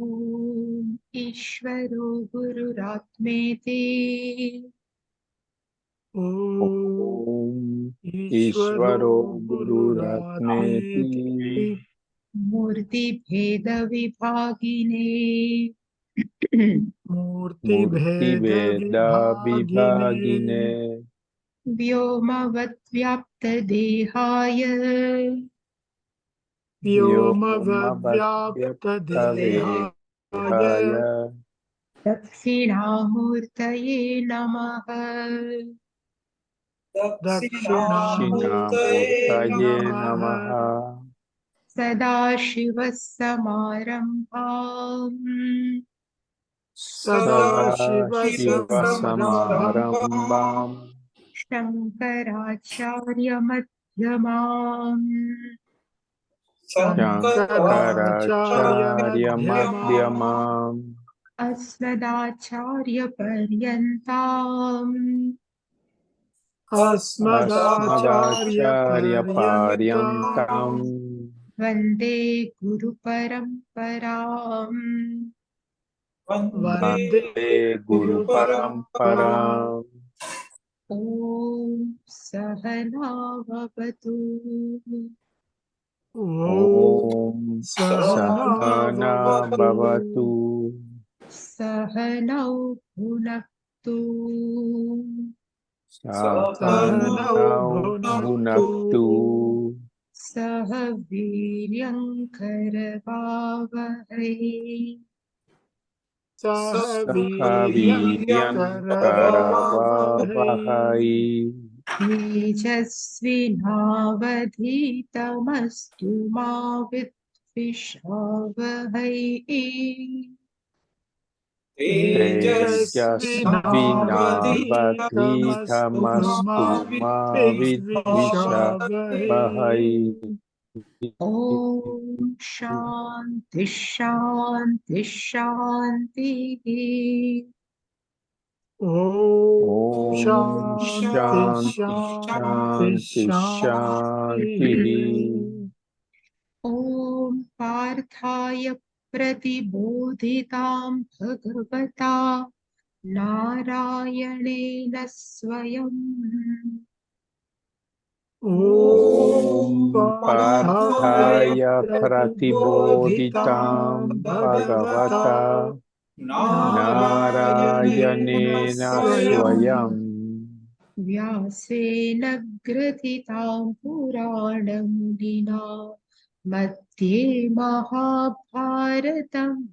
ओम ईश्वरो गुरुरात्मेति ओम ईश्वरो गुरुरात्मेति मूर्ति भेद विभागिने मूर्ति भेद विभागिने व्योमवत् व्याप्त देहाय व्योमवद्व्याप्त देहाय दक्षिणामूर्तये नमः। दक्षिणामूर्तये नमः। सदाशिवसमारम्भाम् सदाशिवसमारम्भाम् शङ्कराचार्यमध्यमाम् शङ्कराचार्यमध्यमाम् अस्मदाचार्यपर्यन्ताम् अस्मदाचार्यपर्यन्ताम् वन्दे गुरुपरम्पराम्। वन्दे गुरुपरम्पराम्। ॐ सहना भवतु। ॐ सहना भवतु। सहनौ भुनक्तु। सहनौ भुनक्तु। सह वीर्यङ्करवावहै। सह वीर्यङ्करवावहै। तेजस्विनावधीतमस्तु मा विद्विषावहै। तेजस्विनावधीतमस्तु मा विद्विषावहै। ॐ शान्ति शान्ति शान्तिः। ॐ शान्ति शान्ति शान्तिः। ॐ पार्थाय प्रतिबोधितां भगवता नारायणेन स्वयं। ॐ पार्थाय प्रतिबोधितां भगवता नारायणेन स्वयं व्यासेन ग्रथितां पुराणमुनिना मध्ये महाभारतम्।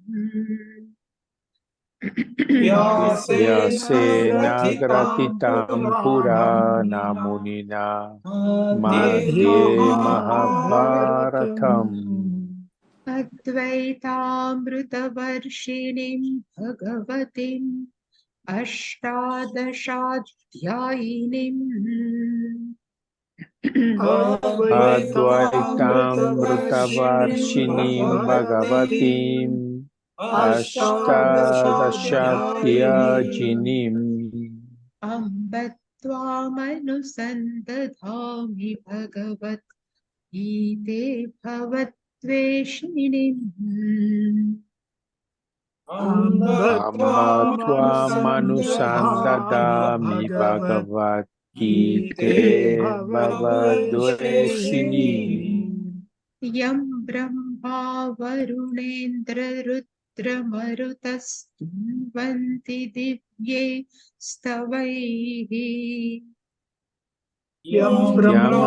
व्यासेन ग्रथितां पुराणमुनिना मध्ये महाभारतम्। अद्वैतामृतवर्षिणीं भगवतीम् अष्टादशाध्यायिनीम् अद्वैतामृतवर्षिणीं भगवतीम् अष्टादशाध्यायिनीम् अम्ब त्वामनुसन्दधामि भगवद्गीते भवद्वेषिणीम्। अम्ब त्वामनुसन्दधामि भगवद्गीते भवद्वेषिणीम्। यं ब्रह्मा वरुणेन्द्ररुद्रमरुतस्तुन्वन्ति दिव्ये स्तवैः। यं ब्रह्मा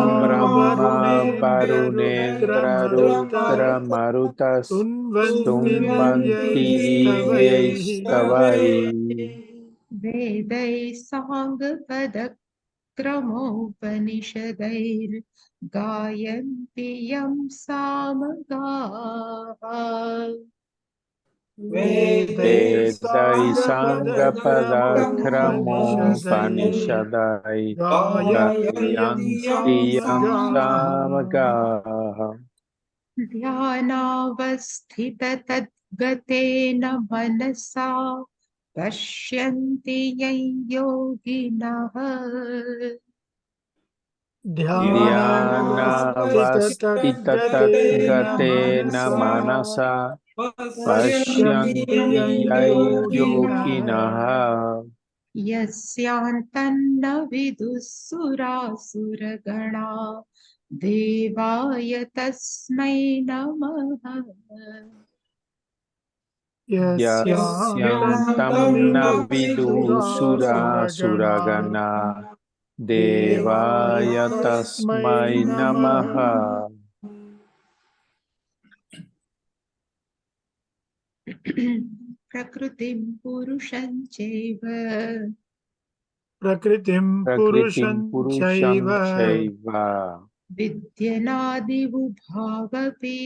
वरुणेन्द्ररुद्रमरुतस्तुन्वन्ति दिव्यैस्तवैः। वेदैः साङ्गपदक्रमोपनिषदैर्गायन्ति यं सामगाः। वेदैः साङ्गपदक्रमोपनिषदैः गायन्ति यं सामगाः। ध्यानावस्थिततद्गतेन मनसा पश्यन्ति यं योगिनः। ध्यानवस्थिततद्गतेन मनसा पश्यन्ति योगिनः यस्यान्तन्न विदुःसुरासुरगणा देवाय तस्मै नमः। यस्यान्तं न विदुः देवाय तस्मै नमः। प्रकृतिं पुरुषं चैव प्रकृतिं प्रकृतिं पुरुषं पुरुषं चैव चैव विद्यनादिवुभावपि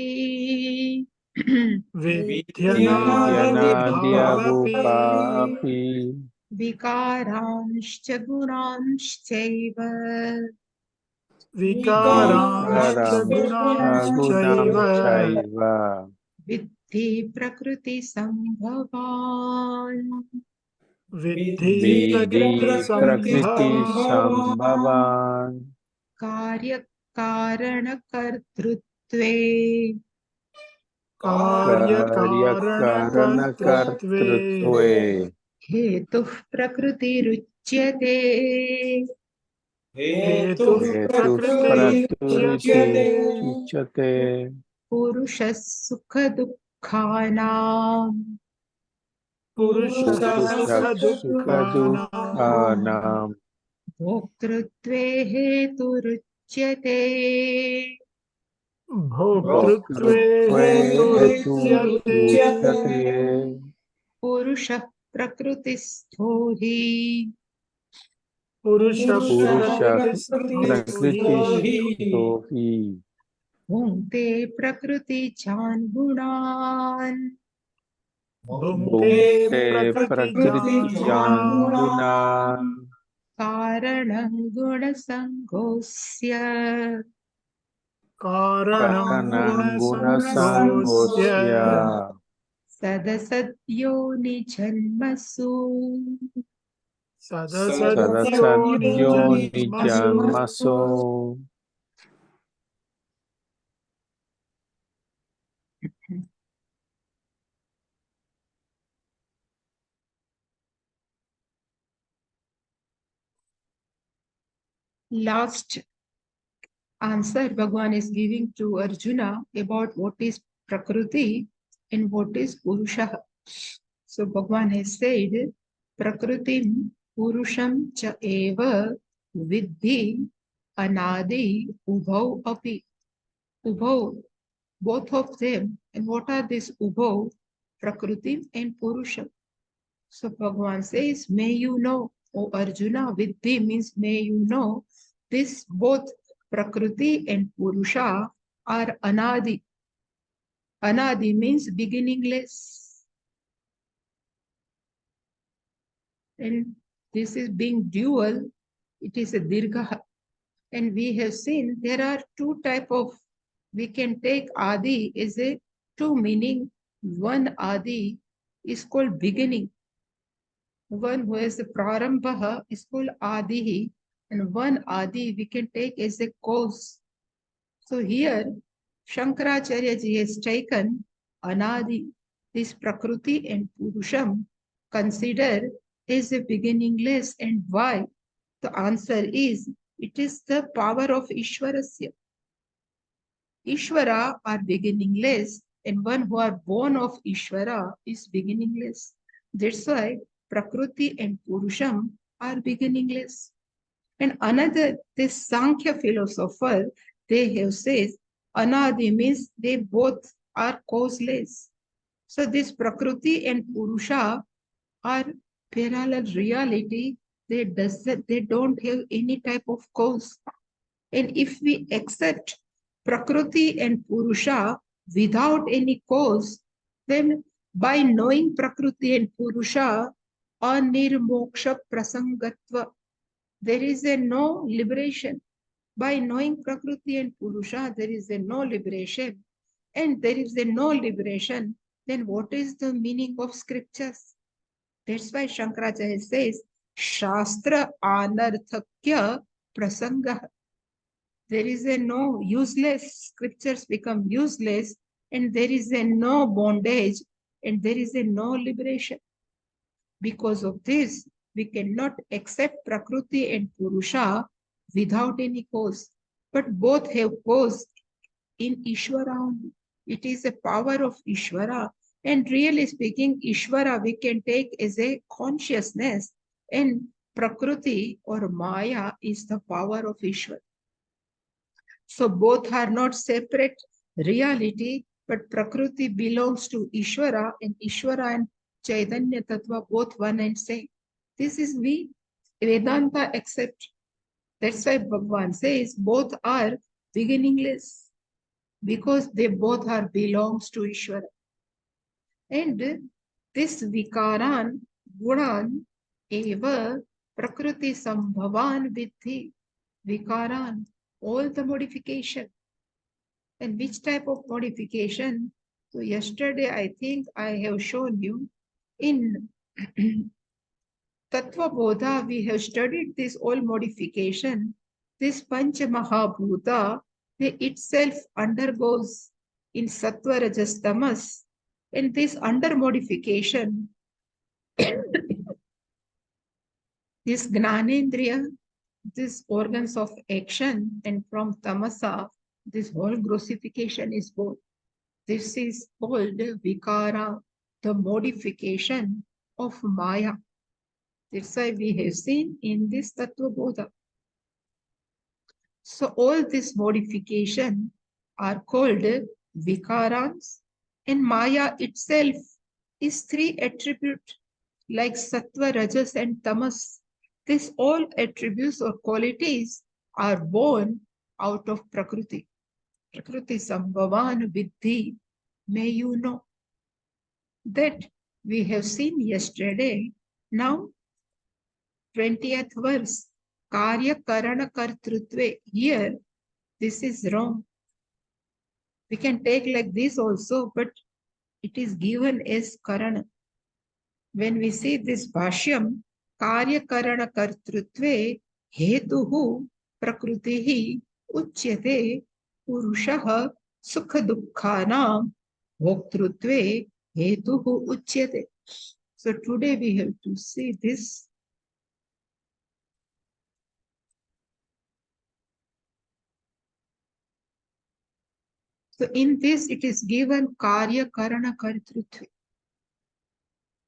विद्यनादिभावपि विद्यनाद्यवुभावपि विकारांश्च गुणांश्चैव विकारांश्च गुणांश्चैव गुणां चैव विद्धि प्रकृतिसम्भवान्। विद्धि विद्धि प्रकृतिसम्भवान् प्रकृतिसम्भवान् कार्यकारणकर्तृत्वे कार्यकारणकर्तृत्वे कार्यकारणकर्तृत्वे हेतुः प्रकृतिरुच्यते। हेतुः हेतुः प्रकृतिरुच्यते प्रकृतिरुच्यते पुरुषः सुखदुःखानां पुरुषः पुरुषः सुखदुःखानां सुखदुःखानां भोक्तृत्वे हेतुरुच्यते। भोक्तृत्वे भोक्तृत्वे हेतुरुच्यते हेतुरुच्यते पुरुषः प्रकृतिस्थो हि पुरुषः पुरुषः प्रकृतिस्थो हि प्रकृतिस्थो हि भुङ्क्ते प्रकृतिजान् गुणान्। भुङ्क्ते भुङ्क्ते प्रकृतिजान् प्रकृतिजान् गुणान् गुणान् कारणं गुणसङ्गोऽस्य कारणं कारणं गुणसङ्गोऽस्य गुणसङ्गोऽस्य सदसद्योनिजन्मसु सदसद्योनिजन्मसु सदसद्योनिजन्मसु Last answer Bhagavan is giving to Arjuna about what is Prakriti and what is Purusha. So Bhagavan has said, Prakritim Purusham cha eva vidhi anadi ubhau api. Ubhau, both of them. And what are these ubhau? Prakriti and Purusha. So Bhagavan says, may you know, O Arjuna, vidhi means may you know, this both Prakriti and Purusha are anadi. Anadi means beginningless. And this is being dual, it is a dirgha. And we have seen there are two type of, we can take adi as a two meaning. One adi is called beginning. One who has the prarambha is called adihi, and one adi we can take as a cause. So here Shankaracharya ji has taken anadi, this prakriti and purusham, consider as a beginningless. And why? The answer is, it is the power of Ishwarasya. Ishvara are beginningless, and one who are born of Ishvara is beginningless. That's why Prakriti and Purusham are beginningless. And another, this Sankhya philosopher, they have said, Anadi means they both are causeless. So this Prakriti and Purusha are parallel reality. They don't have any type of cause. And if we accept Prakriti and Purusha without any cause, then by knowing Prakriti and Purusha, anirmoksha prasangatva, there is a no liberation. By knowing Prakriti and Purusha, there is a no liberation. And there is a no liberation, then what is the meaning of scriptures? That's why Shankaracharya says, Shastra anarthakya prasanga. There is a no useless, scriptures become useless, and there is a no bondage, and there is a no liberation. Because of this, we cannot accept Prakriti and Purusha without any cause. But both have cause in Ishvara only. It is a power of Ishvara. And really speaking, Ishvara we can take as a consciousness, and Prakriti or Maya is the power of Ishvara. So both are not separate reality, but Prakriti belongs to Ishvara, and Ishvara and Chaitanya Tattva both one and same. This is we Vedanta accept. That's why Bhagavan says both are beginningless, because they both are belongs to Ishvara. And this Vikaran, Gunan, Eva, Prakriti Sambhavan Vidhi, Vikaran, all the modification. And which type of modification? So yesterday, I think I have shown you in Tattva Bodha, we have studied this all modification. This Pancha Mahabhuta, they itself undergoes in Sattva Rajas Tamas. And this under modification, this Gnanendriya, these organs of action, and from Tamasa, this whole grossification is born. This is called Vikara, the modification of Maya. That's why we have seen in this Tattva Bodha. So all this modification are called Vikarans, and Maya itself is three attributes like Sattva, Rajas and Tamas. These all attributes or qualities are born out of Prakriti. Prakriti Sambhavan Vidhi, may you know. That we have seen yesterday. Now, 20th verse, Karya Karana Kartrutve. Here, this is wrong. We can take like this also, but it is given as Karana. When we see this Bhashyam, Karya Karana Kartrutve, Hetuhu Prakrutihi Uchyate Purushaha Sukha Dukkhanam Bhoktrutve Hetuhu Uchyate. So today we have to see this. So in this it is given Karya Karana Kartrutve.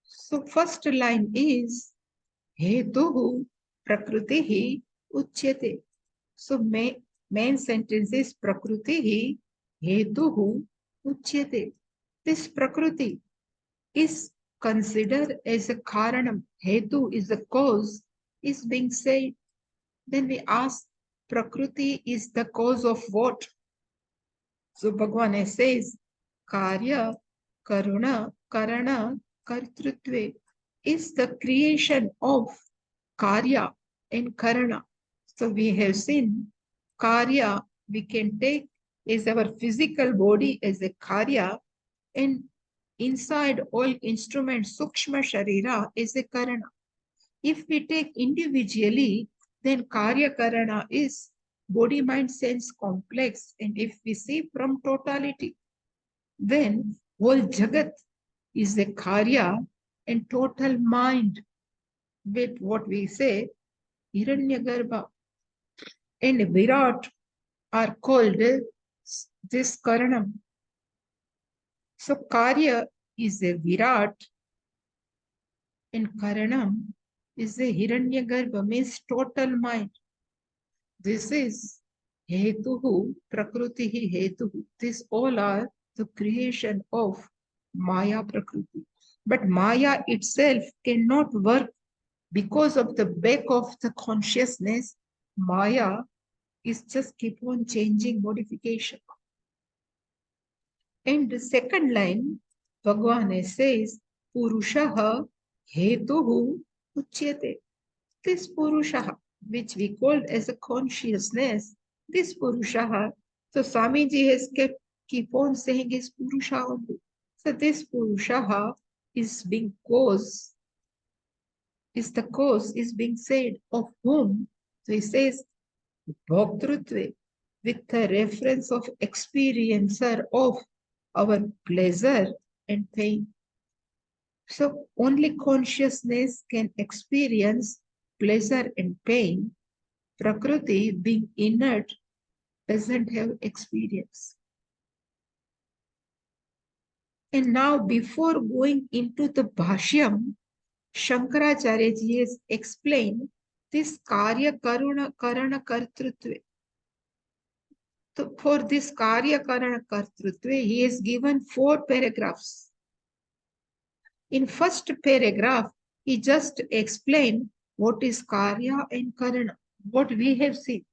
So first line is Hetuhu Prakritihi Uchyate. So main sentence is Prakritihi Hetuhu Uchyate. This Prakriti is considered as a Karanam. Hetu is the cause, is being said. Then we ask, Prakriti is the cause of what? So Bhagavan says, Karya, Karuna, Karana, Kartrutve is the creation of Karya and Karana. So we have seen Karya, we can take as our physical body as a Karya, and inside all instruments, Sukshma Sharira is a Karana. If we take individually, then Karya Karana is body, mind, sense complex. And if we see from totality, then whole Jagat is a Karya and total mind with what we say, Hiranyagarbha and Virat are called this Karanam. So Karya is a Virat and Karanam is a Hiranyagarbha, means total mind. This is Hetuhu, Prakritihi Hetuhu. These all are the creation of Maya Prakriti. But Maya itself cannot work because of the back of the consciousness. Maya is just keep on changing, modification. And the second line, Bhagavan says, Purushaha Hetuhu Uchyate. This Purushaha, which we call as a consciousness, this Purushaha. So Swamiji has keep on saying is Purusha only. So this Purushaha is being cause, is the cause, is being said of whom? So he says, Bhoktrutve. with the reference of experiencer of our pleasure and pain. So only consciousness can experience pleasure and pain. Prakriti, being inert, doesn't have experience. And now, before going into the Bhashyam, Shankaracharya ji has explained this Karya Karuna Karana Kartrutva. So for this Karya Karana Kartrutva, he has given 4 paragraphs. In first paragraph, he just explained what is Karya and Karana, what we have seen.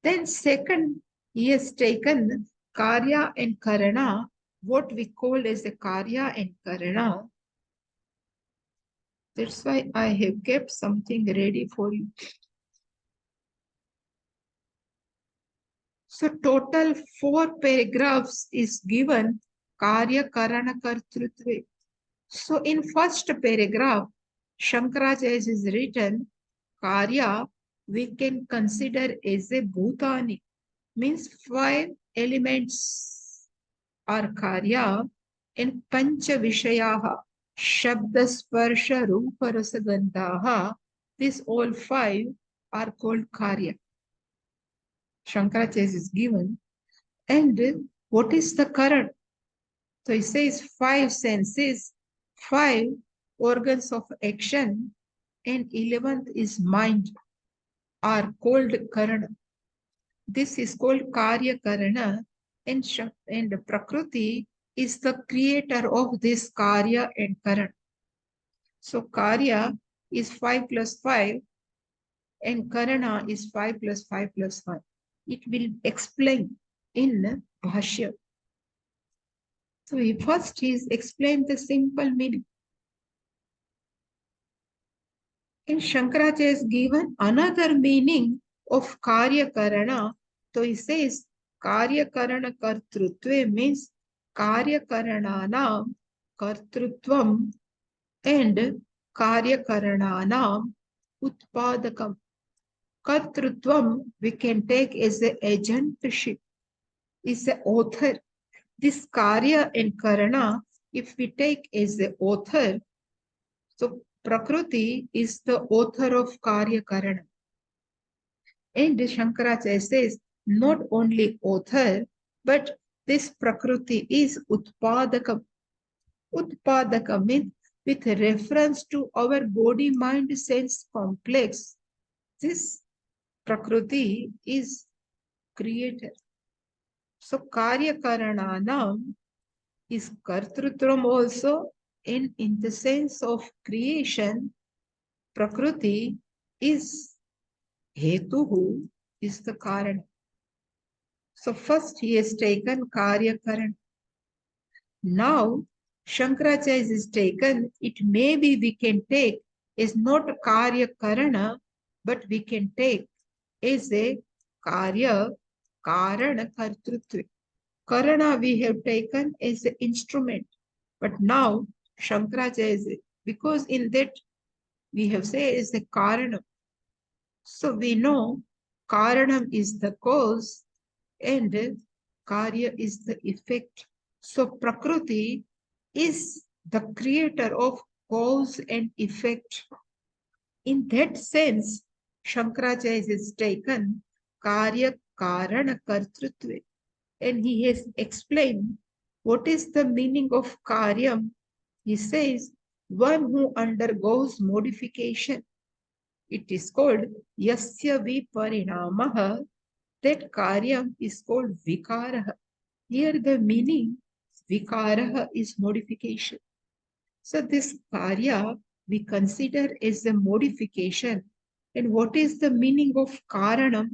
Then second, he has taken Karya and Karana, what we call as the Karya and Karana. That's why I have kept something ready for you. So total 4 paragraphs is given Karya Karana Kartrutva. So in first paragraph, Shankaracharya is written, Karya we can consider as a Bhutani, means 5 elements are Karya, and Pancha Vishayaha, Shabda Sparsha Rupa Rasa Gandhaha, these all 5 are called Karya. Shankaracharya is given. And what is the Karan? So he says 5 senses, 5 organs of action, and 11th is mind, are called Karana. This is called Karya Karana, and Prakriti is the creator of this Karya and Karana. So Karya is 5 plus 5, and Karana is 5 plus 5 plus 5. It will explain in Bhashya. So first he is explained the simple meaning. And Shankaracharya has given another meaning of Karya Karana. So he says Karya Karana Kartrutva means Karya Karananam Kartrutvam and Karya Karananam Utpadakam. Kartrutvam we can take as the agentship, is the author. This Karya and Karana, if we take as the author, so Prakriti is the author of Karya Karana. And Shankaracharya says, not only author, but this Prakriti is Utpadakam. Utpadakam means with reference to our body, mind, sense complex, this Prakriti is creator. So Karya Karananam is Kartrutvam also, and in the sense of creation, Prakriti is Hetuhu, is the Karana. So first he has taken Karya Karana. Now Shankaracharya is taken, it may be we can take is not Karya Karana, but we can take as a Karya Karana Kartrutva. Karana we have taken as an instrument, but now Shankaracharya is, because in that we have said is the Karanam. So we know Karanam is the cause and Karya is the effect. So Prakriti is the creator of cause and effect. In that sense, Shankaracharya is taken Karya Karana Kartrutva, and he has explained what is the meaning of Karyam. He says, one who undergoes modification. It is called Yasya Viparinamaha. That Karyam is called Vikaraha. Here the meaning, Vikaraha is modification. So this Karya we consider as a modification. And what is the meaning of Karanam?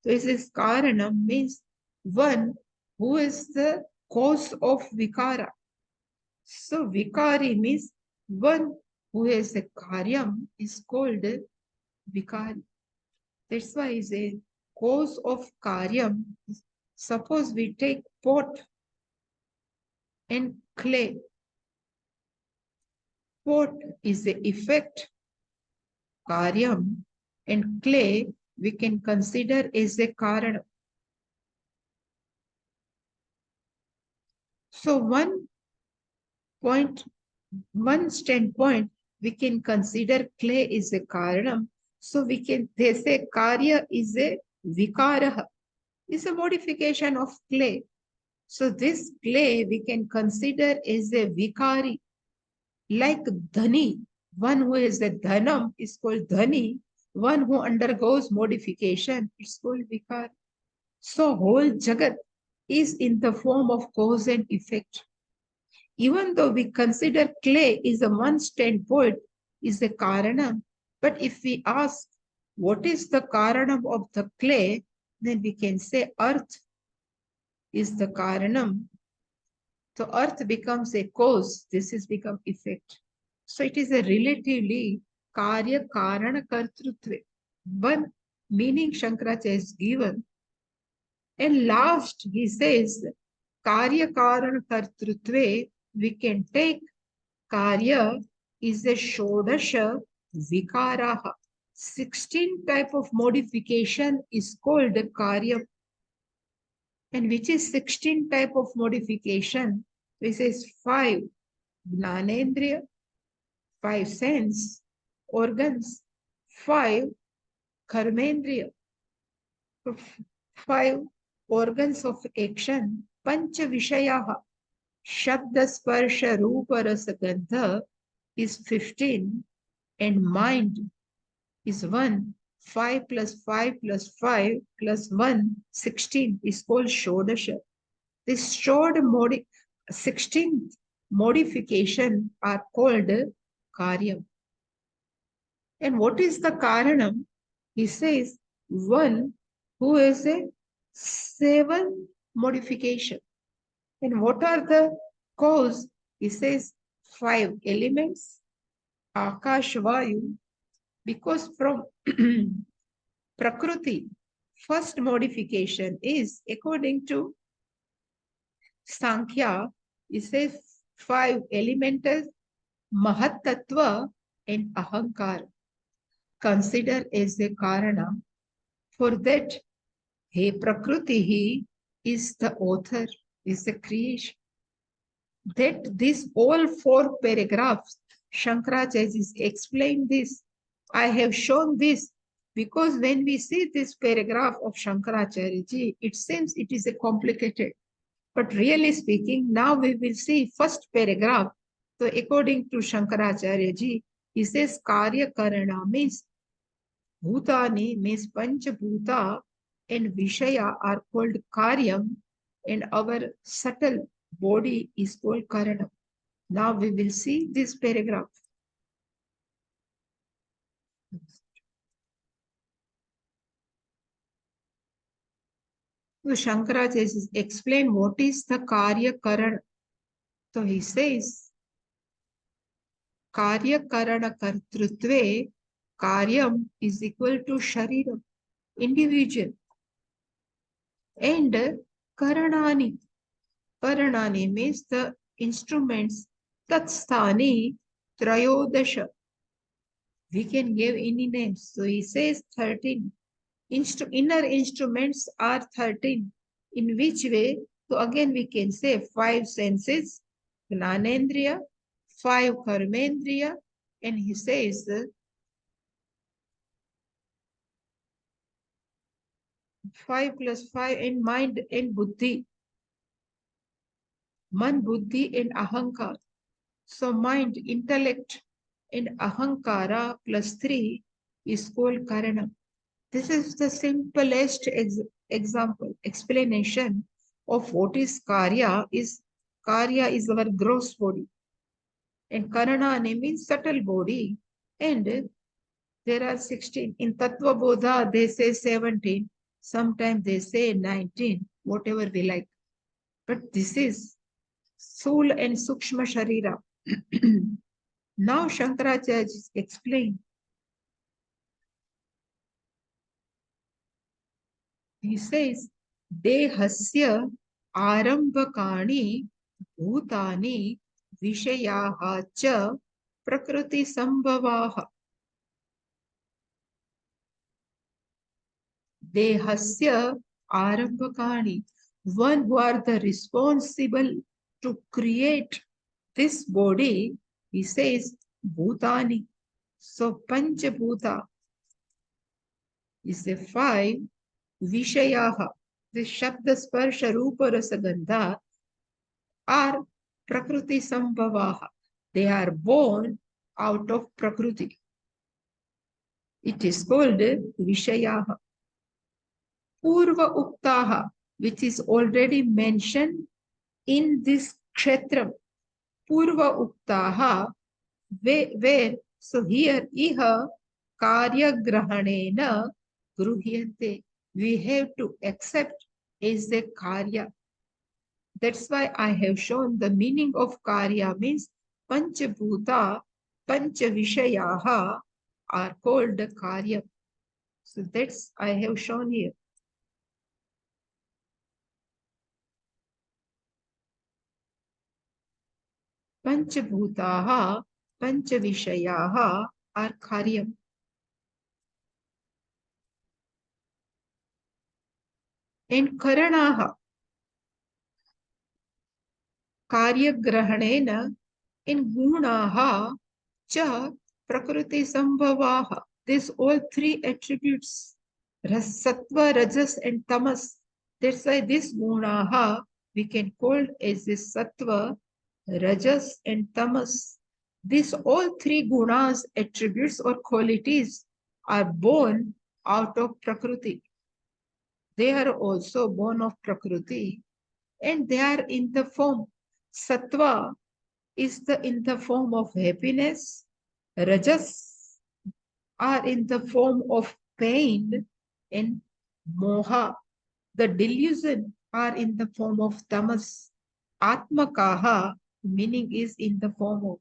So it says Karanam means one who is the cause of Vikara. So Vikari means one who has a Karyam is called Vikari. That's why it's a cause of Karyam. Suppose we take pot and clay. Pot is the effect, Karyam, and clay we can consider as a karana. So one standpoint, we can consider clay is a karanam. So they say karya is a vikaraha, is a modification of clay. So this clay we can consider as a vikari, like dhani. One who is a dhanam is called dhani. One who undergoes modification is called vikar. So whole jagat is in the form of cause and effect. Even though we consider clay is a one standpoint, is a karanam, but if we ask what is the karanam of the clay, then we can say earth is the karanam. So earth becomes a cause, this has become effect. So it is a relatively karya karana kartrutva. One meaning Shankaracharya is given. And last he says, karya karana kartrutve, we can take karya is a shodasha vikaraha. 16 type of modification is called karya. And which is 16 type of modification? This is 5 Gnanendriya, 5 sense organs, 5 Karmendriya, 5 organs of action, Pancha Vishayaha, Shabda Sparsha Rupa Rasa Gandha is 15, and mind is 1. 5 plus 5 plus 5 plus 1, 16 is called Shodasha. This 16th modification are called Karyam. And what is the Karanam? He says, one who has a 7 modification. And what are the cause? He says 5 elements, Akash Vayu, because from Prakriti, first modification is according to Sankhya, it says 5 elemental, Mahat Tattva and Ahankar. Consider as a Karana. For that, He Prakriti, He is the author, is the creation. That these all 4 paragraphs, Shankaracharya is explained this. I have shown this because when we see this paragraph of Shankaracharya ji, it seems it is a complicated. But really speaking, now we will see first paragraph. So according to Shankaracharya ji, he says Karya Karana means Bhutani means Pancha Bhuta and Vishaya are called Karyam and our subtle body is called Karana. Now we will see this paragraph. So Shankaracharya explain what is the Karya Karana. So he says, Karya Karana Kartrutve, Karyam is equal to Shariram, individual. And Karanani. Karanani means the instruments. Tatsthani Trayodasha. We can give any names. So he says 13. Inner instruments are 13. In which way? So again we can say 5 senses, Gnanendriya, 5 Karmendriya, and he says 5 plus 5 and mind and buddhi. Man, buddhi and ahankar. So mind, intellect and ahankara plus 3 is called karana. This is the simplest example, explanation of what is karya. Karya is our gross body. And karanani means subtle body. And there are 16. In Tattva Bodha, they say 17. Sometimes they say 19, whatever we like. But this is Soul and Sukshma Sharira. Now Shankaracharya explained. He says, Dehasya Arambakani Bhutani Vishayaha cha Prakriti Sambhavaha. Dehasya Arambhakani, one who are the responsible to create this body, he says Bhutani. So Panchabhuta is the five Vishayaha. The Shabda Sparsha Rupa Rasa Gandha are Prakriti Sambhavaha. They are born out of Prakriti. It is called Vishayaha. Purva Uktaha, which is already mentioned in this Kshetra. Purva Uktaha, where so here Iha Karya Grahanena Gruhyante. We have to accept as a Karya. That's why I have shown the meaning of Karya means Panchabhuta, Panchavishayaha are called Karya. So that's I have shown here. Panchabhutaha, Panchavishayaha are Karyam. And Karanaha, Karyagrahanena, in Gunaha, Cha, Prakriti Sambhavaha. These all three attributes, Sattva, Rajas and Tamas. That's why this Gunaha we can call as this Sattva, Rajas and Tamas. These all three gunas, attributes or qualities are born out of Prakriti. They are also born of Prakriti and they are in the form. Sattva is in the form of happiness. Rajas are in the form of pain and moha. The delusion are in the form of tamas. Atmakaha, meaning is in the form of.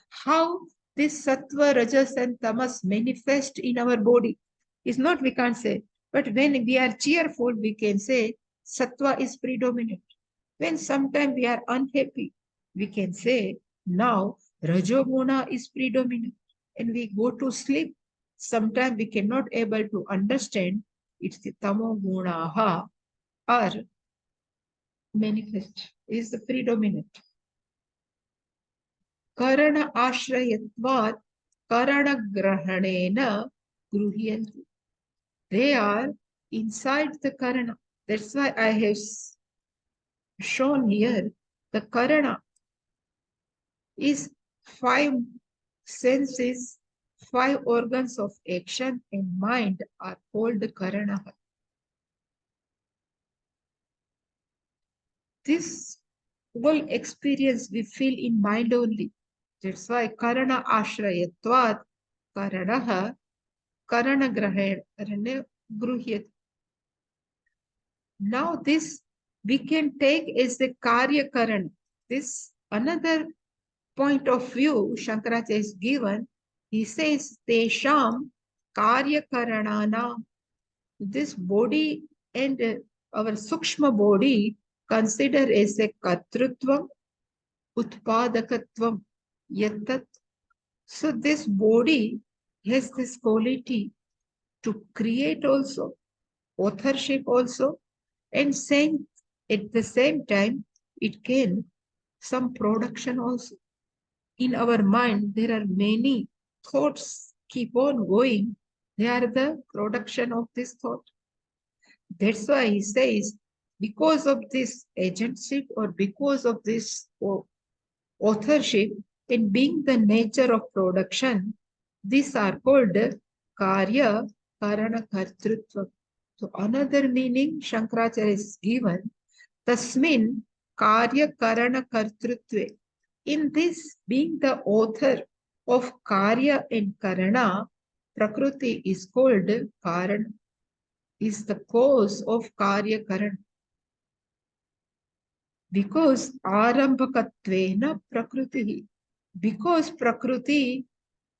How this sattva, rajas and tamas manifest in our body is not we can't say. But when we are cheerful, we can say sattva is predominant. When sometimes we are unhappy, we can say now rajoguna is predominant. And we go to sleep. Sometimes we cannot able to understand it's the tamogunaha are manifest, is the predominant. Karana ashrayatvat karana grahanena gruhyanti. They are inside the karana. That's why I have shown here the karana is five senses, five organs of action and mind are called karana. This whole experience we feel in mind only. That's why karana ashrayatvat karanaha karana grahana gruhyat. Now this we can take as the karya karana. This another point of view Shankaracharya is given. He says tesham karya karanana. This body and our sukshma body consider as a kartrutvam, utpadakatvam, yattat. So this body has this quality to create also, authorship also, and same at the same time it can some production also. In our mind there are many thoughts keep on going. They are the production of this thought. That's why he says because of this agentship or because of this authorship and being the nature of production, these are called karya karana kartrutva. So another meaning Shankaracharya is given, tasmin karya karana kartrutve. In this being the author of karya and karana, prakriti is called karana, is the cause of karya karana. Because arambhakatvena prakriti, because prakriti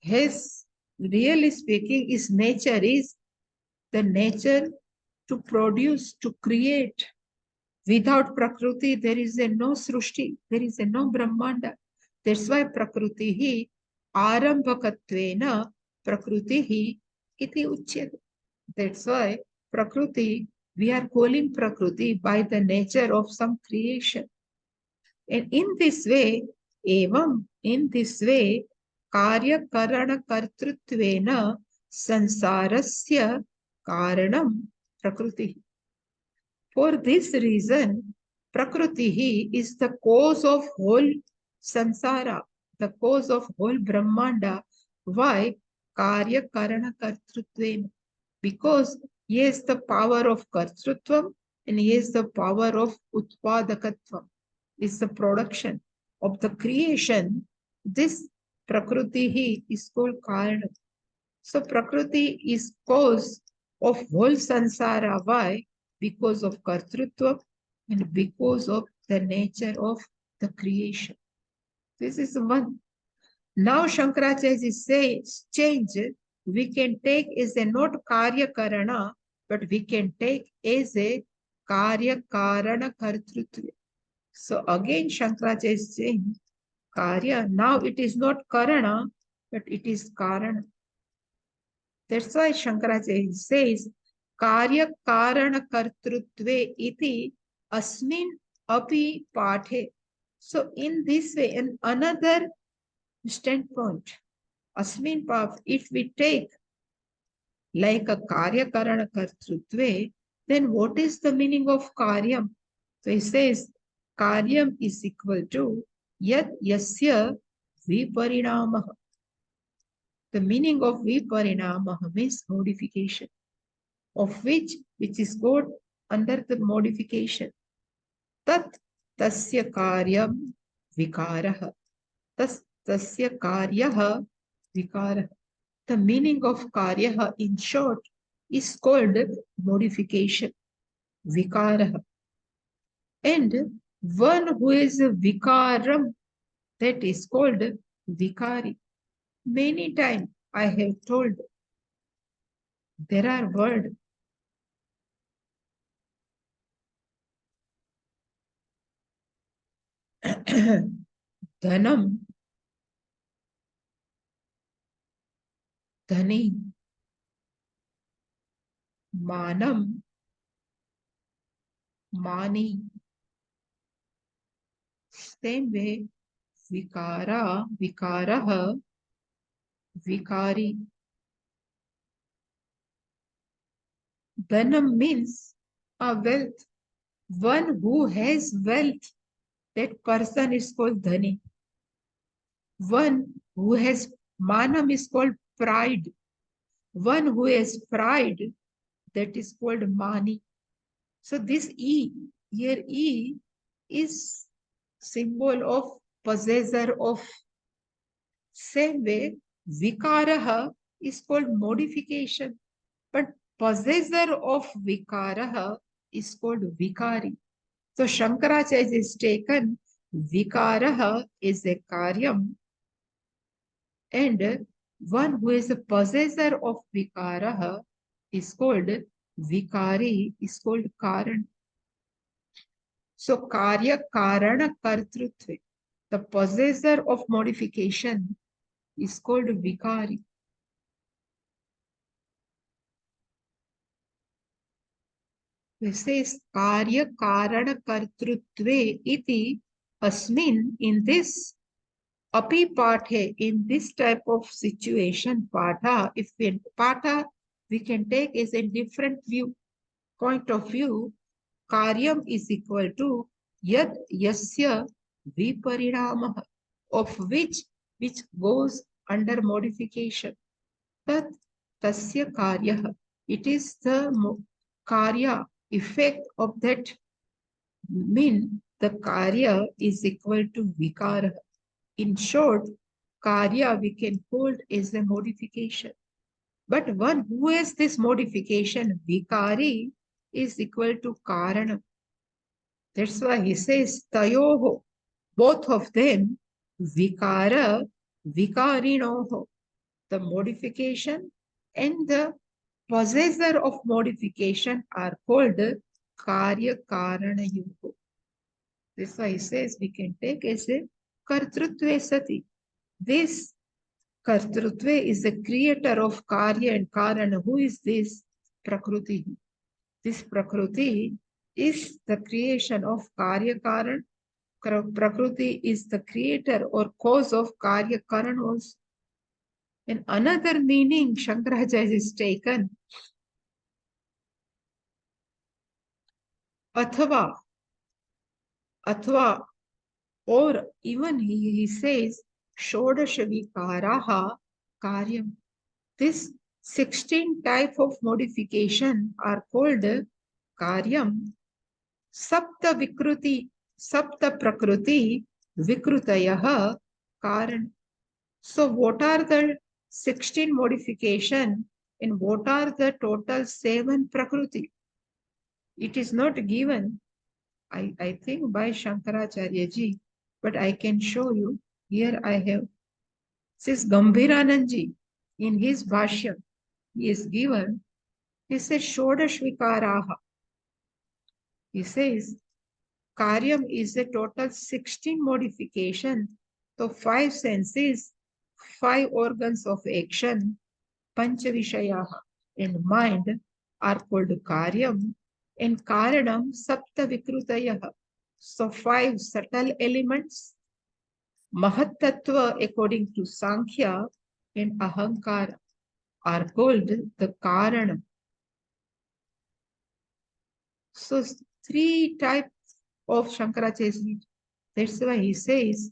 has, really speaking, is nature, is the nature to produce, to create. Without prakriti, there is a no srushti, there is a no brahmanda. That's why prakriti arambhakatvena prakriti iti uchyate. That's why Prakriti, we are calling Prakriti by the nature of some creation. And in this way, Karya Karana Kartrutvena Sansarasya Karanam Prakriti. For this reason, Prakriti is the cause of whole samsara, the cause of whole Brahmanda. Why? Karya Karana Kartrutvena. Because he has the power of Kartrutvam and he has the power of Utpadakatvam. Is the production of the creation. This Prakriti is called Karana. So Prakriti is cause of whole samsara. Why? Because of Kartrutva and because of the nature of the creation. This is one. Now Shankaracharya says change. We can take as a not Karya Karana, but we can take as a Karya Karana Kartrutva. So again Shankaracharya is saying Karya. Now it is not Karana, but it is Karana. That's why Shankaracharya says, Karya Karana Kartrutve iti asmin api pathe. So in this way, in another standpoint, asmin path, if we take like a Karya Karana Kartrutve, then what is the meaning of Karyam? So he says, Karyam is equal to Yat Yasya Viparinamah. The meaning of Viparinamah means modification, of which is called under the modification. Tat tasya karyam vikaraha. Tasya karyaha vikaraha. The meaning of karyaha in short is called modification, vikaraha. And one who is a vikaram, that is called vikari. Many times I have told there are words dhanam, dhani, manam, mani. Same way, vikara, vikaraha, vikari. Dhanam means a wealth. One who has wealth, that person is called dhani. One who has manam is called pride. One who has pride, that is called mani. So this E, here E is symbol of possessor of. Same way, vikaraha is called modification, but possessor of vikaraha is called vikari. So Shankaracharya is taken vikaraha is a karyam, and one who is a possessor of vikaraha is called vikari, is called karan. So karya karana kartrutve, the possessor of modification is called vikari. This is karya karana kartrutve iti asmin, in this api pathe, in this type of situation, patha, if we patha we can take as a different view, point of view. Karyam is equal to yad yasya viparinamah, of which goes under modification. Tat tasya karya, it is the karya, effect of that. Mean the karya is equal to vikara. In short, karya we can hold as a modification. But one who has this modification, vikari, is equal to karana. That's why he says tayoho, both of them, vikara, vikarinoho, the modification and the possessor of modification are called karya karana yugo. That's why he says we can take as a kartrutve sati. This kartrutve is the creator of karya and karana. Who is this? Prakriti. This Prakriti is the creation of Karya Karan. Prakriti is the creator or cause of Karya Karan also. And another meaning Shankaracharya is taken, Athava, Athva, or even he says, Shodashavikaraha Karyam. This 16 type of modification are called Karyam. Sapta Vikruti, Sapta Prakriti Vikrutayaha Karan. So what are the 16 modification and what are the total 7 Prakriti? It is not given, I think, by Shankaracharya ji, but I can show you. Here I have, says Gambhiranand ji, in his Bhashya, he is given, he says Shodashvikaraha. He says Karyam is a total 16 modification. So 5 senses, 5 organs of action, Panchavishayaha, and mind are called Karyam, and Karanam Sapta Vikrutayaha. So 5 subtle elements, Mahatattva according to Sankhya and Ahankara are called the Karanam. So 3 types of Shankaracharya. That's why he says,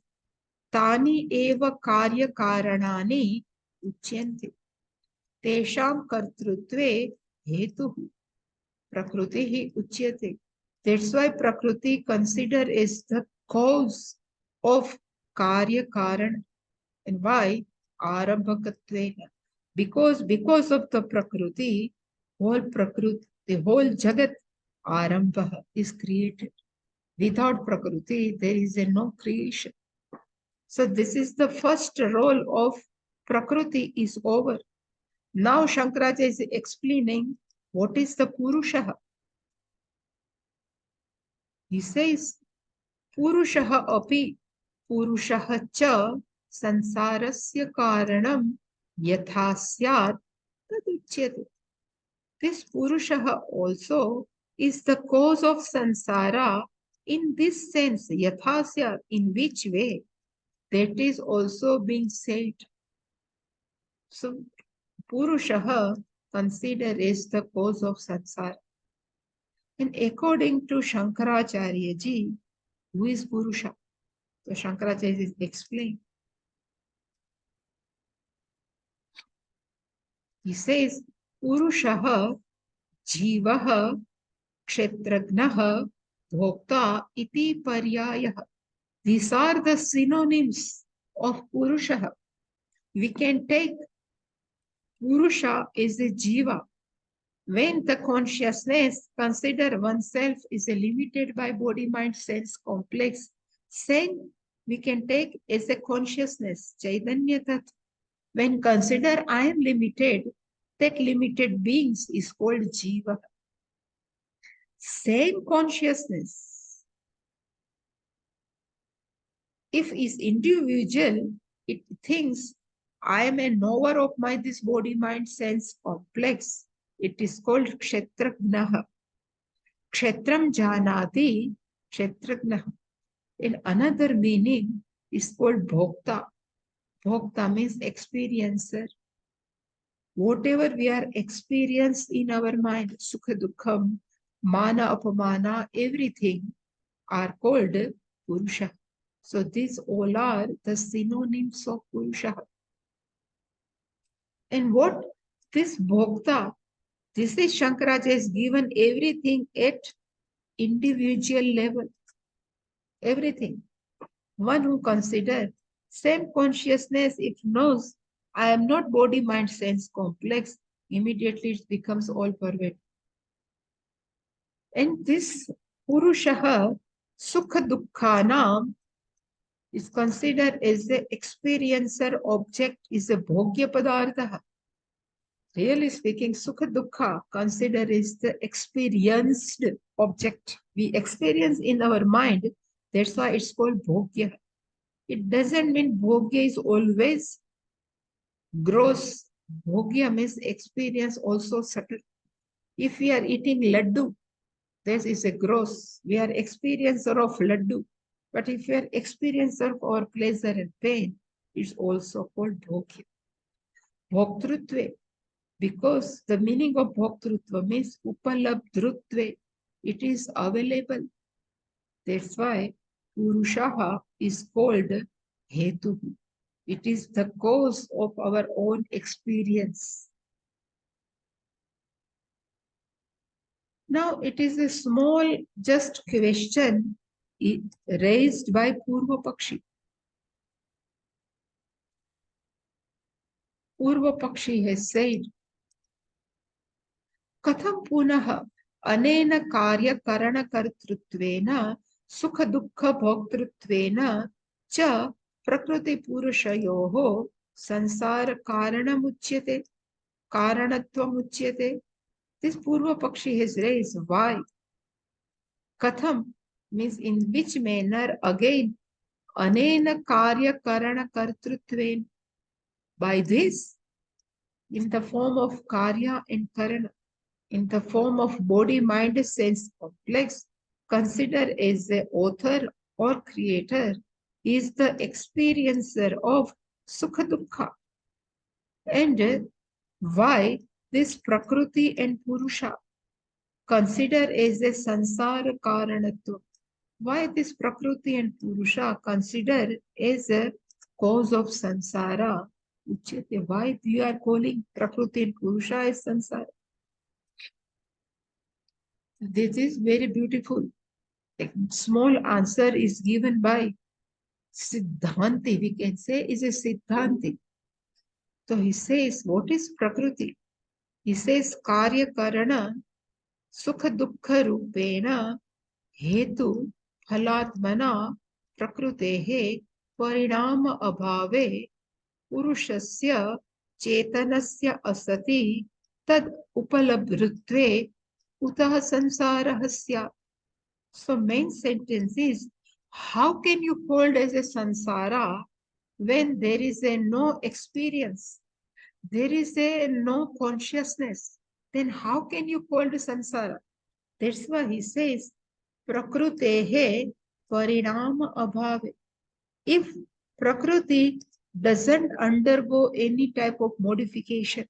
Tani eva karya karanani uchyante. Tesham kartrutve hetuhu. Prakriti uchyate. That's why Prakriti considered as the cause of karya karan. And why? Arambhakatvena. Because of the Prakriti, the whole Jagat, Arambha, is created. Without Prakriti, there is no creation. So this is the first role of Prakriti is over. Now Shankaracharya is explaining what is the Purushaha. He says, Purushaha api, Purushaha cha sansarasya karanam yatha syat taduchyate. This Purushaha also is the cause of sansara in this sense, yatha syat, in which way? That is also being said. So, Purushaha considered as the cause of sansara. And according to Shankaracharya ji, who is Purusha? So, Shankaracharya is explained. He says, Purushaha Jivaha Kshetragnaha Bhokta iti paryayaha. These are the synonyms of Purushaha. We can take Purusha is a Jiva. When the consciousness consider oneself is limited by body, mind, sense complex, same we can take as a consciousness, Chaitanya Tattva. When consider I am limited, that limited beings is called Jiva. Same consciousness. If is individual, it thinks I am a knower of my this body, mind, sense complex. It is called Kshetragnaha. Kshetram janati Kshetragnaha. In another meaning is called Bhokta. Bhokta means experiencer. Whatever we are experienced in our mind, Sukha Dukkham, Mana Apamana, everything are called Purusha. So these all are the synonyms of Purusha. And what this Bhokta, this is Shankaracharya has given everything at individual level. Everything. One who considers same consciousness, if knows I am not body, mind, sense complex, immediately it becomes all pervading. And this Purushaha Sukha Dukkhanam is considered as the experiencer object, is a Bhogya Padartha. Really speaking, Sukha Dukkha considered as the experienced object. We experience in our mind, that's why it's called Bhogya. It doesn't mean Bhogya is always gross. Bhogya means experience also subtle. If we are eating laddu, this is a gross. We are experiencer of laddu. But if we are experiencer of our pleasure and pain, it's also called bhogya. Bhoktrutve, because the meaning of bhoktrutva means upalabdhrutve. It is available. That's why Purushaha is called Hetu. It is the cause of our own experience. Now it is a small just question raised by Purva Pakshi. Purva Pakshi has said, Katham punaha anena karya karana kartrutvena sukha dukkha bhoktruttvena cha prakriti purushayoho sansara karanamuchyate karanatvamuchyate. This Purva Pakshi has raised why. Katham means in which manner again anena karya karana kartrutven. By this, in the form of karya and karana, in the form of body, mind, sense complex, consider as the author or creator is the experiencer of sukha dukkha. And why this prakriti and purusha consider as a sansara karanatva. Why this prakriti and purusha consider as a cause of sansara? Why we are calling prakriti and purusha as sansara? This is very beautiful. A small answer is given by Siddhanti, we can say is a Siddhanti. So he says, what is prakriti? He says, karya karana sukha dukkha rupena hetu phalatmana prakrutehe parinama abhave purushasya chetanasya asati tad upalabhrutve utah sansarahasya. So main sentence is, how can you hold as a sansara when there is a no experience? There is a no consciousness. Then how can you hold sansara? That's why he says, Prakrutehe parinama abhave. If Prakriti doesn't undergo any type of modification,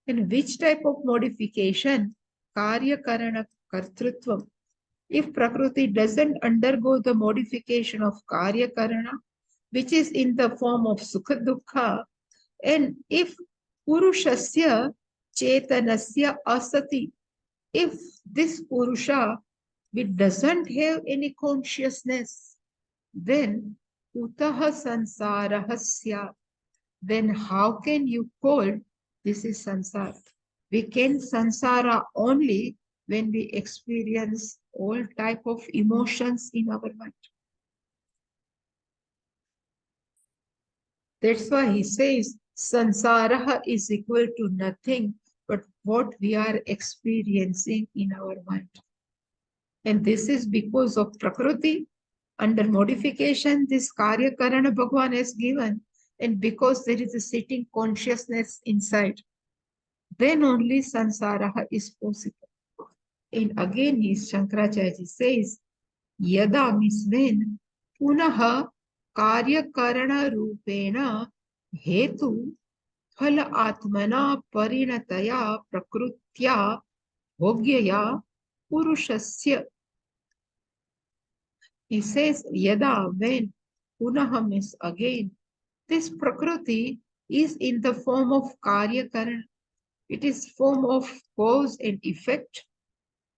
then which type of modification? Karya karana kartrutvam. If Prakriti doesn't undergo the modification of Karya Karana, which is in the form of Sukha Dukkha, and if Purushasya Chetanasya Asati, if this Purusha which doesn't have any consciousness, then Utaha Sansarahasya, then how can you call this is Sansara? We can Sansara only when we experience all type of emotions in our mind. That's why he says sansara is equal to nothing but what we are experiencing in our mind. And this is because of Prakriti. Under modification, this Karya Karana Bhagavan has given, and because there is a sitting consciousness inside, then only sansara is possible. And again, Shankaracharya says, Yada means when punaha karya karana rupena hetu phala atmana parinataya prakrutya bhogyaya purushasya. He says, Yada when punaha means again. This prakriti is in the form of karya karana. It is form of cause and effect.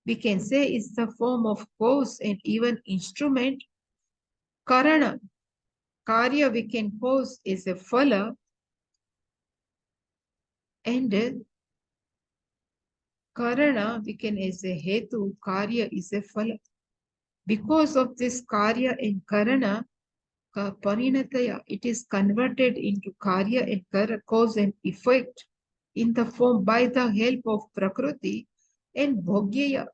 We can say it's the form of cause and even instrument. Karana, karya we can pose is a phala, and karana we can as a hetu, karya is a phala. Because of this karya and karana, parinataya, it is converted into karya and cause and effect in the form by the help of prakriti and bhogyaya.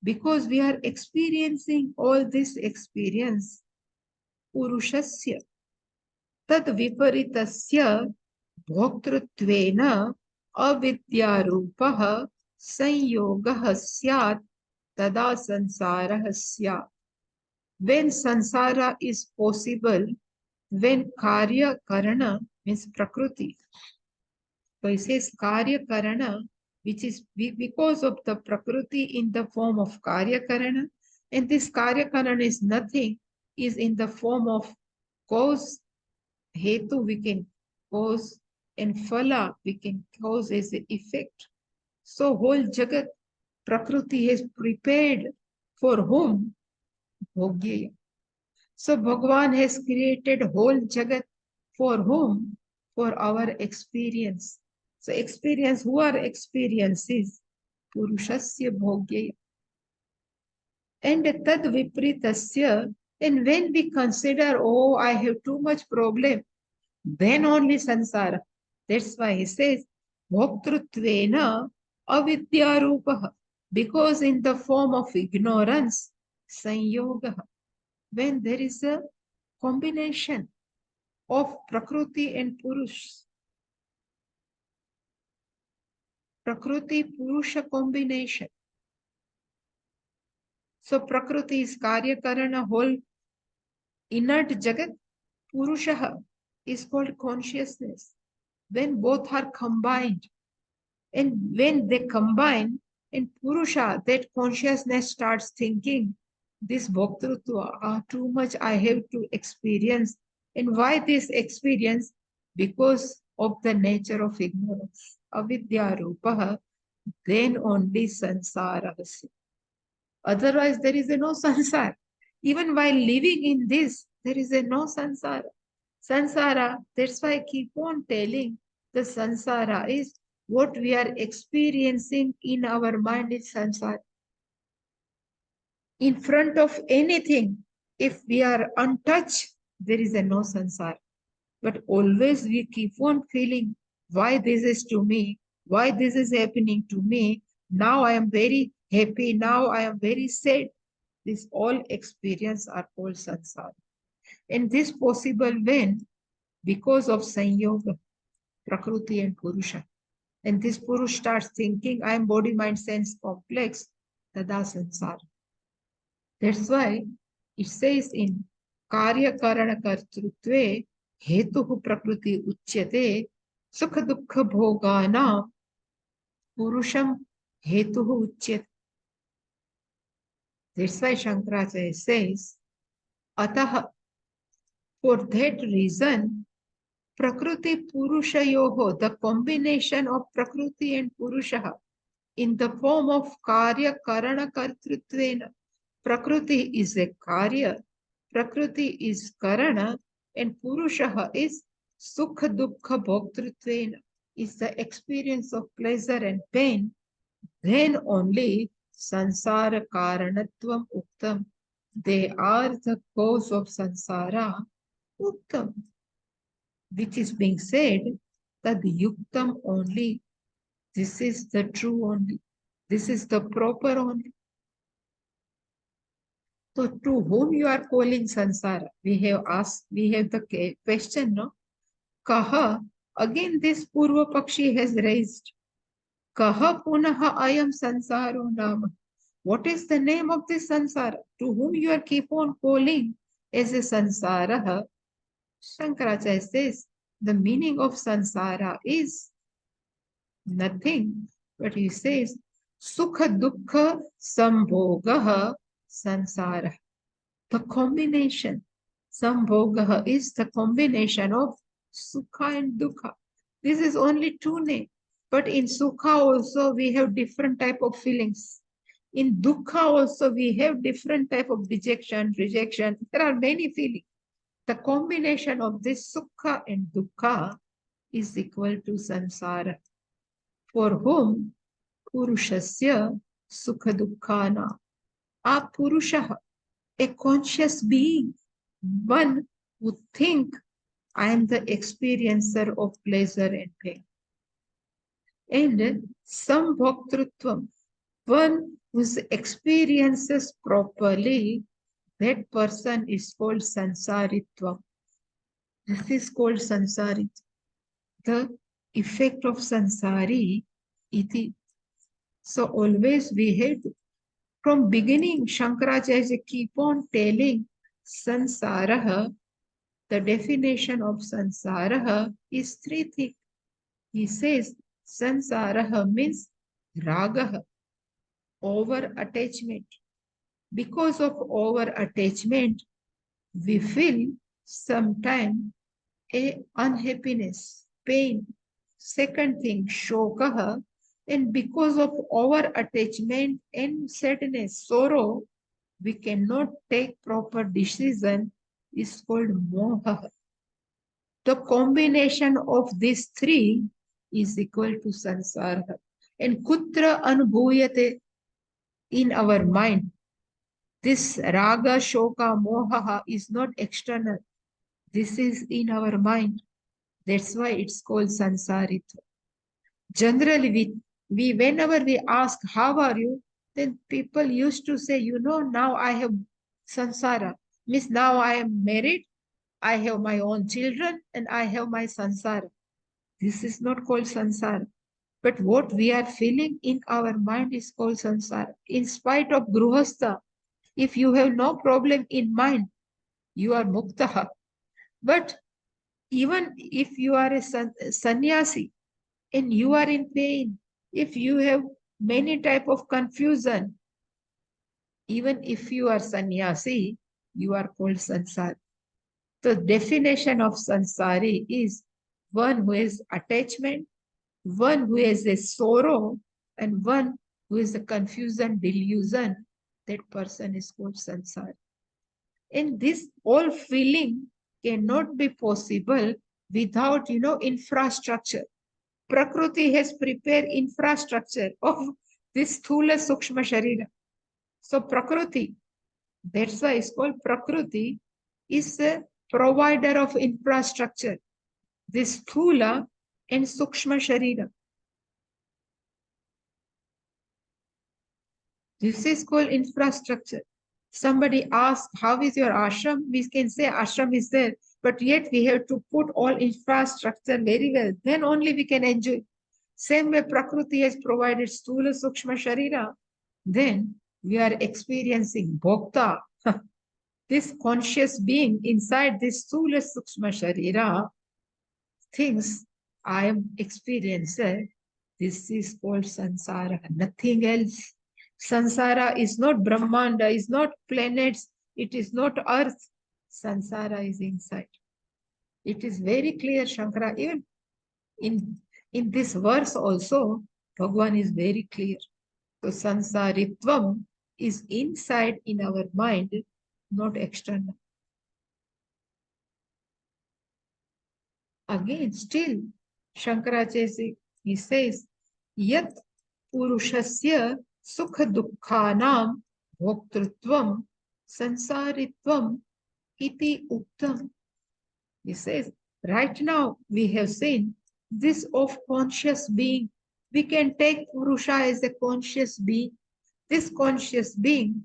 Because we are experiencing all this experience, purushasya, tad viparitasya bhoktruttvena avidyarupaha Sanyogah syat tada sansarah syat. When sansara is possible, when karya karana means prakriti. So he says karya karana, which is because of the prakriti in the form of karya karana, and this karya karana is nothing, is in the form of cause, hetu we can cause, and phala we can cause as an effect. So whole jagat prakriti has prepared for whom? Bhogyaya. So Bhagavan has created whole jagat for whom? For our experience. So experience, who are experiences? Purushasya bhogyaya. And tad vipritasya, and when we consider, oh, I have too much problem, then only sansara. That's why he says, bhoktruttvena avidyarupaha. Because in the form of ignorance, sanyoga. When there is a combination of Prakriti and Purush. Prakriti Purusha combination. So Prakriti is Karya Karana, whole inert Jagat. Purusha is called consciousness. When both are combined, and when they combine, in Purusha, that consciousness starts thinking, this Bhoktrutva, too much I have to experience. And why this experience? Because of the nature of ignorance. Avidya rupaha, then only sansara. Otherwise, there is a no sansara. Even while living in this, there is a no sansara. Sansara, that's why I keep on telling, the sansara is what we are experiencing in our mind is sansara. In front of anything, if we are untouched, there is a no sansara. But always we keep on feeling, why this is to me, why this is happening to me. Now I am very happy, now I am very sad. This all experience are called sansara. And this possible when? Because of sanyoga, prakriti and purusha. And this purush starts thinking, I am body, mind, sense complex, tada sansara. That's why it says in Karya Karana Kartrutve Hetuhu Prakriti Uchyate Sukha Dukha Bhogana Purusham Hetuhu Uchyate. That's why Shankaracharya says, Ataha, for that reason, Prakriti Purushayoho, the combination of Prakriti and Purusha in the form of Karya Karana Kartritvena. Prakriti is a Karya, Prakriti is Karana, and Purusha is Sukha Dukkha Bhoktritvena, is the experience of pleasure and pain. Then only Sansara Karanatvam Uktam. They are the cause of Sansara Uktam, which is being said that the Yuktam only. This is the true only. This is the proper only. So to whom you are calling sansara? We have asked, we have the question, no? Kaha, again this Purva Pakshi has raised. Kaha punaha ayam sansaro nama. What is the name of this sansara? To whom you are keep on calling as a sansara? Shankaracharya says, the meaning of sansara is nothing, but he says, Sukha Dukkha Sambhogaha Sansara. The combination, Sambhogaha is the combination of Sukha and Dukkha. This is only two names, but in Sukha also we have different type of feelings. In Dukkha also we have different type of dejection, rejection. There are many feelings. The combination of this Sukha and Dukkha is equal to Sansara. For whom Purushasya Sukha Dukkhana. A Purusha, a conscious being, one who think I am the experiencer of pleasure and pain. And Sambhoktrutvam, one who experiences properly, that person is called Sansaritvam. This is called Sansarit. The effect of Sansari iti. So always we have to, from beginning, Shankaracharya keep on telling sansaraha. The definition of sansaraha is three things. He says sansaraha means ragaha, over attachment. Because of over attachment, we feel sometimes a unhappiness, pain. Second thing, shokaha, and because of over attachment and sadness, sorrow, we cannot take proper decision, is called moha. The combination of these three is equal to sansara. And kutra anubhuyate, in our mind. This raga, shoka, moha is not external. This is in our mind. That's why it's called sansaritva. Generally, we whenever we ask, how are you? Then people used to say, now I have sansara. Means now I am married, I have my own children, and I have my sansara. This is not called sansara. But what we are feeling in our mind is called sansara. In spite of gruhastha, if you have no problem in mind, you are muktaha. But even if you are a sannyasi and you are in pain, if you have many type of confusion, even if you are sannyasi, you are called sansari. The definition of sansari is one who has attachment, one who has a sorrow, and one who is a confusion, delusion. That person is called sansari. And this all feeling cannot be possible without, infrastructure. Prakriti has prepared infrastructure of this Sthula Sukshma Sharira. So Prakriti, that's why it's called Prakriti, is a provider of infrastructure. This Sthula and Sukshma Sharira. This is called infrastructure. Somebody asks, how is your ashram? We can say ashram is there, but yet we have to put all infrastructure very well. Then only we can enjoy. Same way Prakriti has provided Sthula Sukshma Sharira, then we are experiencing Bhokta. This conscious being inside this Sthula Sukshma Sharira thinks, I am experiencer. This is called Sansara, nothing else. Sansara is not Brahmanda, is not planets, it is not earth. Sansara is inside. It is very clear, Shankara. Even in this verse also, Bhagavan is very clear. So sansaritvam is inside in our mind, not external. Again, still, Shankaracharya, he says, Yat purushasya sukha dukkhanam bhoktrutvam sansaritvam iti uktam. He says, right now we have seen this of conscious being. We can take Purusha as a conscious being. This conscious being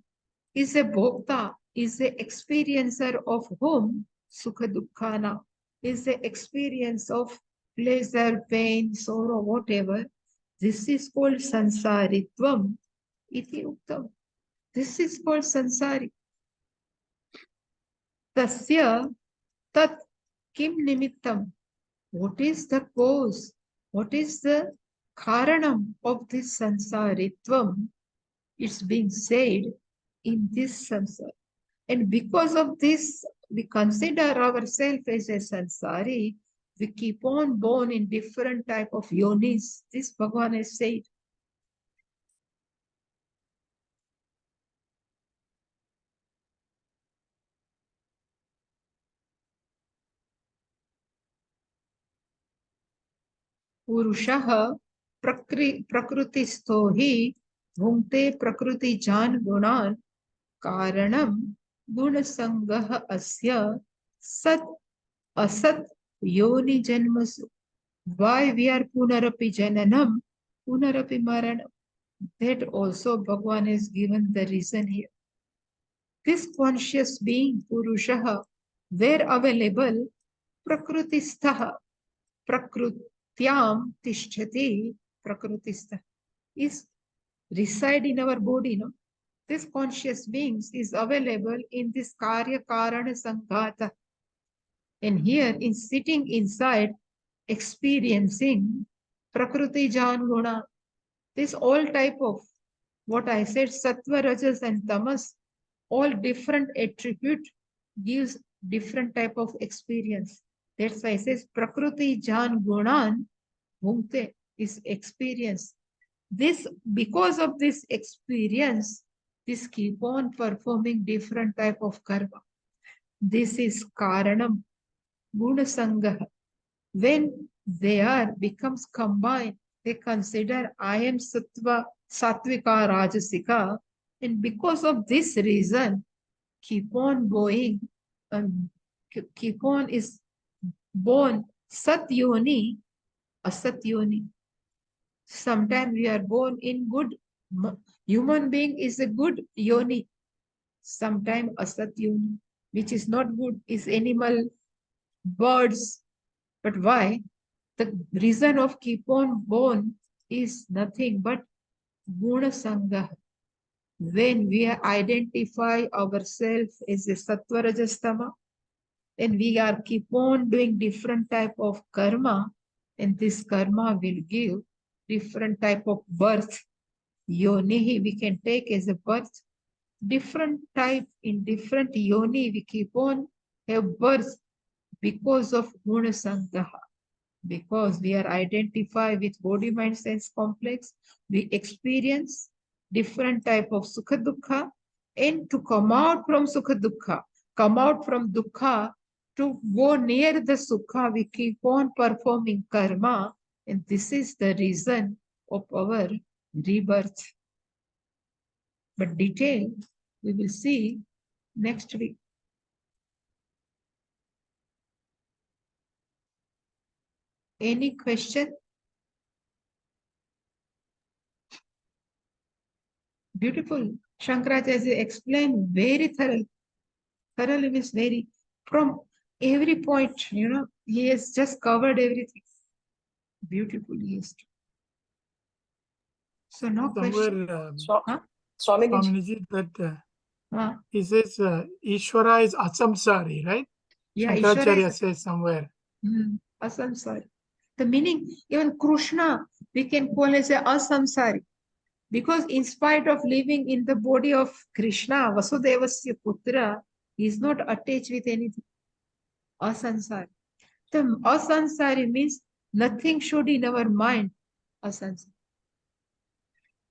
is a bhokta, is a experiencer of whom sukha dukkhana, is the experience of pleasure, pain, sorrow, whatever. This is called sansaritvam iti uktam. This is called sansari. Tasya tat kim nimittam. What is the cause? What is the karanam of this sansaritvam? It's being said in this samsara. And because of this, we consider ourselves as a sansari. We keep on born in different type of yonis. This Bhagavan has said. Purushaha prakritisto hi bhungte prakriti jan gunan karanam gunasangah asya sat asat yoni janmasu. Why we are punarapi jananam, punarapi maranam. That also Bhagavan has given the reason here. This conscious being, Purushaha, where available, Prakritistaha, Prakrutyam Tishtati, Prakritistaha, is reside in our body, no? This conscious beings is available in this Karya Karana Sanghata. And here, in sitting inside, experiencing Prakriti Jan Guna, this all type of what I said, Sattva, Rajas, and Tamas, all different attribute gives different type of experience. That's why it says Prakriti Jan Gunan Bhumte is experience. This, because of this experience, this keep on performing different type of karma. This is Karanam, Guna Sangaha. When they are becomes combined, they consider I am Sattva, Sattvika, Rajasika, and because of this reason, keep on going, keep on is born Sat Yoni, Asat Yoni. Sometimes we are born in good, human being is a good Yoni. Sometimes Asat Yoni, which is not good, is animal, birds. But why? The reason of keep on born is nothing but Guna Sangha. When we identify ourselves as a Sattva Rajastama, and we are keep on doing different type of karma, and this karma will give different type of birth. Yoni we can take as a birth. Different type in different yoni we keep on have birth because of Guna Sangha. Because we are identified with body, mind, sense complex, we experience different type of Sukha Dukkha, and to come out from Sukha Dukkha, come out from Dukkha, to go near the Sukha, we keep on performing karma, and this is the reason of our rebirth. But detail we will see next week. Any question? Beautiful. Shankaracharya explained very thoroughly. Thoroughly means very, from every point, you know, he has just covered everything. Beautifully, yes. So no question. Somewhere, Swamiji, Swamiji, that he says Ishvara is asamsari, right? Yeah, Shankaracharya Ishvara is says somewhere. asamsari. The meaning, even Krishna, we can call as a asamsari. Because in spite of living in the body of Krishna, Vasudevasya Putra, he is not attached with anything. Asansari. The asansari means nothing should in our mind. Asansari.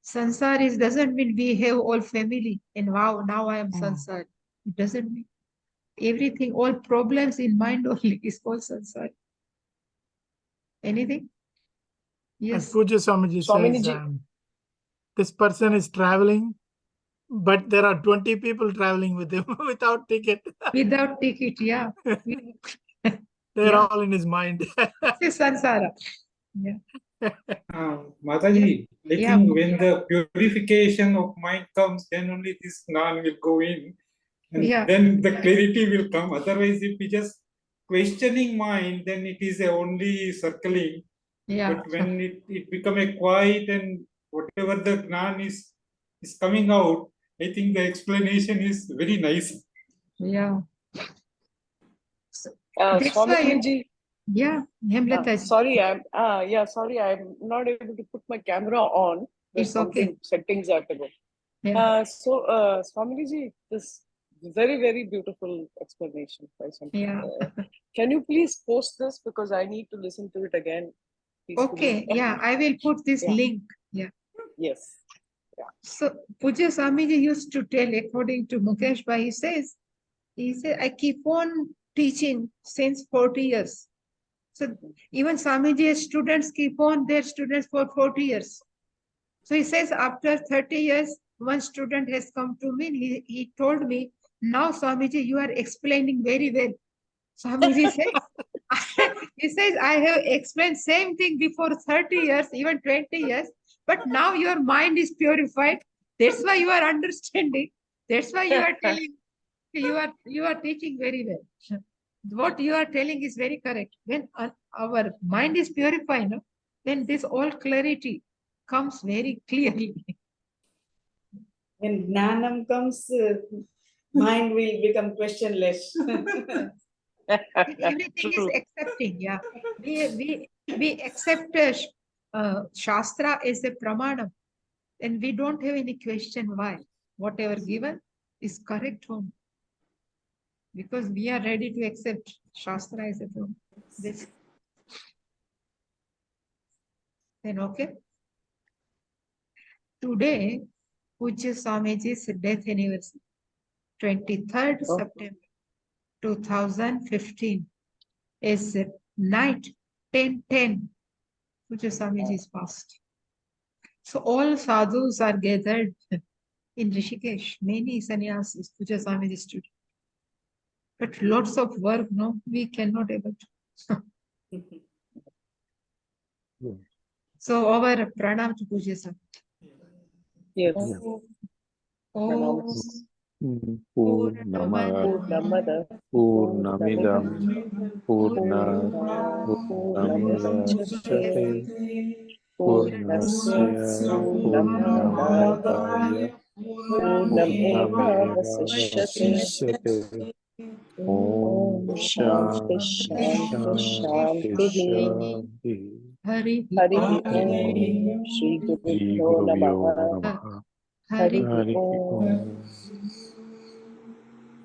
Sansari doesn't mean we have all family and wow, now I am sansari. It doesn't mean everything, all problems in mind only is all sansari. Anything? As Yes. Puja Swamiji says, this person is traveling, but there are 20 people traveling with him without ticket. Without ticket, yeah. They're all in his mind. This is sansara. Yeah. Mataji, I Yeah. think when the purification of mind comes, then only this Gnan will go in, and Yeah. then the clarity will come. Otherwise, if we just questioning mind, then it is a only circling. Yeah. But when it become a quiet and whatever the Gnan is coming out, I think the explanation is very nice. Yeah. So, that's why, Swamiji, yeah, Hemlata. sorry, I'm not able to put my camera on. There's It's okay. settings are to go. Yeah. Swamiji, this very, very beautiful explanation. Yeah. Can you please post this because I need to listen to it again? Peacefully. Okay. Yeah, I will put this link. Yeah. Yes. Yeah. So Pujya Swamiji used to tell, according to Mukesh Bhai, he said, I keep on teaching since 40 years. So even Swamiji's students keep on their students for 40 years. So he says, after 30 years, one student has come to me. He told me, now Swamiji, you are explaining very well. Swamiji says, he says, I have explained same thing before 30 years, even 20 years, but now your mind is purified. That's why you are understanding. That's why you are telling, you are teaching very well. What you are telling is very correct. When our mind is purified, no, then this all clarity comes very clearly. When Gnanam comes, mind will become questionless. Everything is True. accepting. Yeah, we accept Shastra as a pramanam, and we don't have any question why. Whatever given is correct one, because we are ready to accept Shastra as a pramanam. This then okay. Today, Pujya Swamiji's death anniversary, 23rd Oh. September 2015, is night 10:10. Pujya Swamiji is passed. So all sadhus are gathered in Rishikesh. Many sannyasis, Pujya Swamiji students. But lots of work, no, we cannot able to. So our pranam to Pujya Swamiji. Yes. Om Purnamada Purnamada Purnamidam Purnat Purnamudachyate Purnasya Purnamadaya Purnamevavasishyate. Purnamevavasishyate Om Om Shanti Shanti Shanti Shanti. Shanti Hari Hari Om Om Shri Shri Gurubhyo Gurubhyo Namaha. Namaha Hari Hari Hari Om. Om